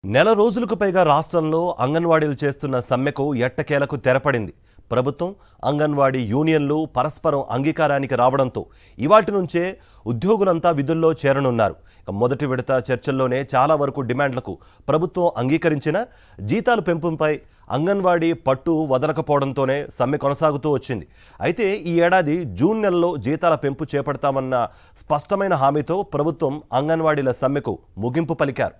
నెల రోజులకు పైగా రాష్ట్రంలో అంగన్వాడీలు చేస్తున్న సమ్మెకు ఎట్టకేలకు తెరపడింది. ప్రభుత్వం, అంగన్వాడీ యూనియన్లు పరస్పరం అంగీకారానికి రావడంతో ఇవాటి నుంచే ఉద్యోగులంతా విధుల్లో చేరనున్నారు. మొదటి విడత చర్చల్లోనే చాలా వరకు డిమాండ్లకు ప్రభుత్వం అంగీకరించిన జీతాల పెంపుపై అంగన్వాడీ పట్టు వదలకపోవడంతోనే సమ్మె కొనసాగుతూ వచ్చింది. అయితే ఈ ఏడాది జూన్ నెలలో జీతాల పెంపు చేపడతామన్న స్పష్టమైన హామీతో ప్రభుత్వం అంగన్వాడీల సమ్మెకు ముగింపు పలికారు.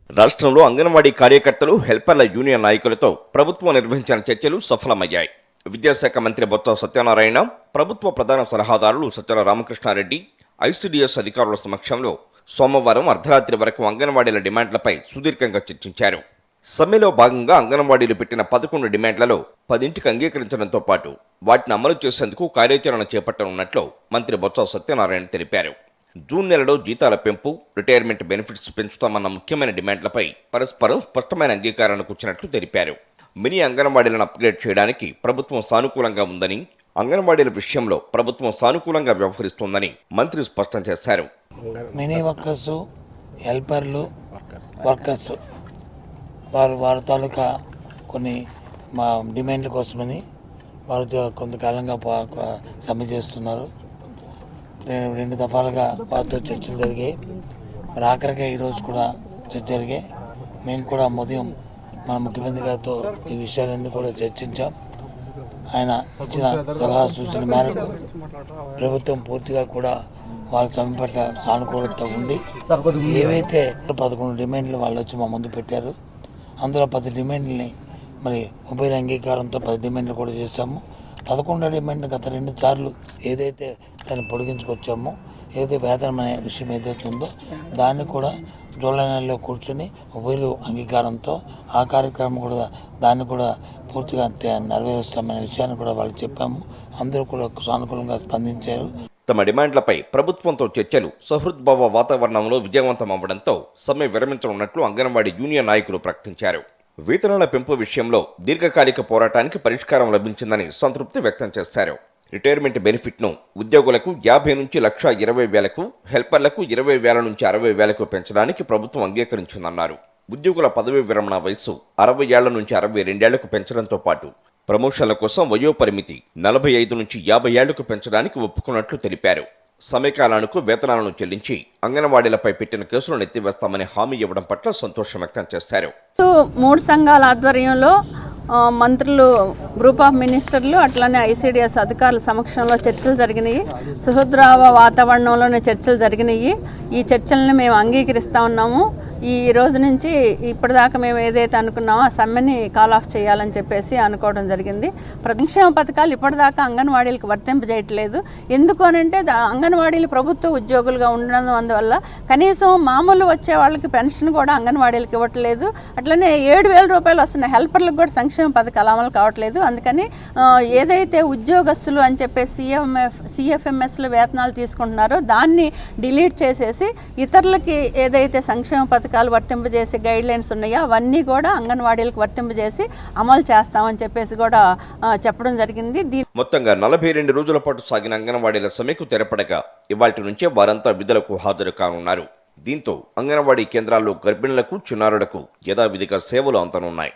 రాష్ట్రంలో అంగన్వాడీ కార్యకర్తలు, హెల్పర్ల యూనియన్ నాయకులతో ప్రభుత్వం నిర్వహించిన చర్చలు సఫలమయ్యాయి. విద్యాశాఖ మంత్రి బొత్స సత్యనారాయణ, ప్రభుత్వ ప్రధాన సలహాదారులు సజ్జల రామకృష్ణారెడ్డి, ఐసీడీఎస్ అధికారుల సమక్షంలో సోమవారం అర్ధరాత్రి వరకు అంగన్వాడీల డిమాండ్లపై సుదీర్ఘంగా చర్చించారు. సమ్మెలో భాగంగా అంగన్వాడీలు పెట్టిన 11 డిమాండ్లలో 10ంటికి అంగీకరించడంతో పాటు వాటిని అమలు చేసేందుకు కార్యాచరణ చేపట్టనున్నట్లు మంత్రి బొత్స సత్యనారాయణ తెలిపారు. జూన్ నెలలో జీతాల పెంపు, రిటైర్మెంట్ బెనిఫిట్స్ పెంచుతామన్న ముఖ్యమైన డిమాండ్లపై పరస్పరం స్పష్టమైన అంగీకారానికి వచ్చినట్లు తెలిపారు. మినీ అంగన్వాడీలను అప్గ్రేడ్ చేయడానికి ప్రభుత్వం సానుకూలంగా ఉందని, అంగన్వాడీల విషయంలో ప్రభుత్వం సానుకూలంగా వ్యవహరిస్తోందని మంత్రి స్పష్టం చేశారు. మినీ వర్కర్స్, హెల్పర్లు, వర్కర్స్ వారి తాలూకా కొన్ని మా డిమాండ్ల కోసమని వారు కొంతకాలంగా సమ్మె చేస్తున్నారు. 2 దఫాలుగా వారితో చర్చలు జరిగాయి. మరి ఆఖరిగా ఈరోజు కూడా చర్చ జరిగాయి. మేము కూడా ఉదయం మన ముఖ్యమంత్రి గారితో ఈ విషయాలన్నీ కూడా చర్చించాం. ఆయన ఇచ్చిన సలహా సూచన మేరకు ప్రభుత్వం పూర్తిగా కూడా వాళ్ళ సమ్మె పట్ల సానుకూలత ఉండి ఏవైతే 11 డిమాండ్లు వాళ్ళు వచ్చి మా ముందు పెట్టారు, అందులో 10 డిమాండ్లని మరి ఉభయ అంగీకారంతో 10 డిమాండ్లు కూడా చేశాము. 11 డిమాండ్ గత 2 సార్లు ఏదైతే దాన్ని పొడిగించుకొచ్చామో, ఏదైతే వేతనం అనే విషయం ఏదైతే ఉందో దాన్ని కూడా జూలై నెలలో కూర్చొని ఉభయలు అంగీకారంతో ఆ కార్యక్రమం కూడా దాన్ని కూడా పూర్తిగా నెరవేరుస్తామనే విషయాన్ని కూడా వాళ్ళు చెప్పాము. అందరూ కూడా సానుకూలంగా స్పందించారు. తమ డిమాండ్లపై ప్రభుత్వంతో చర్చలు సహృద్భావ వాతావరణంలో విజయవంతం అవ్వడంతో సమ్మె విరమించనున్నట్లు అంగన్వాడీ యూనియన్ నాయకులు ప్రకటించారు. వేతనాల పెంపు విషయంలో దీర్ఘకాలిక పోరాటానికి పరిష్కారం లభించిందని సంతృప్తి వ్యక్తం చేశారు. రిటైర్మెంట్ బెనిఫిట్ను ఉద్యోగులకు 50 నుంచి 1,20,000కు, హెల్పర్లకు 20,000 నుంచి 60,000కు పెంచడానికి ప్రభుత్వం అంగీకరించిందన్నారు. ఉద్యోగుల పదవీ విరమణ వయస్సు 60 ఏళ్ల నుంచి 62 ఏళ్లకు పెంచడంతో పాటు ప్రమోషన్ల కోసం వయోపరిమితి 45 నుంచి 50 ఏళ్లకు పెంచడానికి ఒప్పుకున్నట్లు తెలిపారు. సమ్మెకాలానికి వేతనాలను చెల్లించి అంగన్వాడీలపై పెట్టిన కేసులను ఎత్తివేస్తామని హామీ ఇవ్వడం పట్ల సంతోషం వ్యక్తం చేశారు. 3 సంఘాల ఆధ్వర్యంలో మంత్రులు, గ్రూప్ ఆఫ్ మినిస్టర్లు, అట్లనే ఐసీడీఎస్ అధికారుల సమక్షంలో చర్చలు జరిగినాయి. సుహృద్భావ వాతావరణంలోనే చర్చలు జరిగినాయి. ఈ చర్చలను మేము అంగీకరిస్తూ ఉన్నాము. ఈ రోజు నుంచి ఇప్పటిదాకా మేము ఏదైతే అనుకున్నామో ఆ సమ్మెని కాల్ ఆఫ్ చేయాలని చెప్పేసి అనుకోవడం జరిగింది. సంక్షేమ పథకాలు ఇప్పటిదాకా అంగన్వాడీలకు వర్తింపజేయట్లేదు. ఎందుకు అనంటే అంగన్వాడీలు ప్రభుత్వ ఉద్యోగులుగా ఉండడం అందువల్ల కనీసం మామూలు వచ్చే వాళ్ళకి పెన్షన్ కూడా అంగన్వాడీలకు ఇవ్వట్లేదు. అట్లనే 7,000 రూపాయలు వస్తున్న హెల్పర్లకు కూడా సంక్షేమ పథకాలు అమలు కావట్లేదు. అందుకని ఏదైతే ఉద్యోగస్తులు అని చెప్పేసి సిఎఫ్ఎంఎస్లు వేతనాలు తీసుకుంటున్నారో దాన్ని డిలీట్ చేసేసి ఇతరులకి ఏదైతే సంక్షేమ పథకాలు వర్తింపజేసే గైడ్ లైన్స్ ఉన్నాయో అవన్నీ కూడా అంగన్వాడీలకు వర్తింపజేసి అమలు చేస్తామని చెప్పేసి కూడా చెప్పడం జరిగింది. మొత్తంగా 42 రోజుల పాటు సాగిన అంగన్వాడీల సమ్మెకు తెరపడగా ఇవాల్టి నుంచే వారంతా విధులకు హాజరు కానున్నారు. దీంతో అంగన్వాడీ కేంద్రాల్లో గర్భిణులకు, చిన్నారులకు యథావిధిగా సేవలు అందనున్నాయి.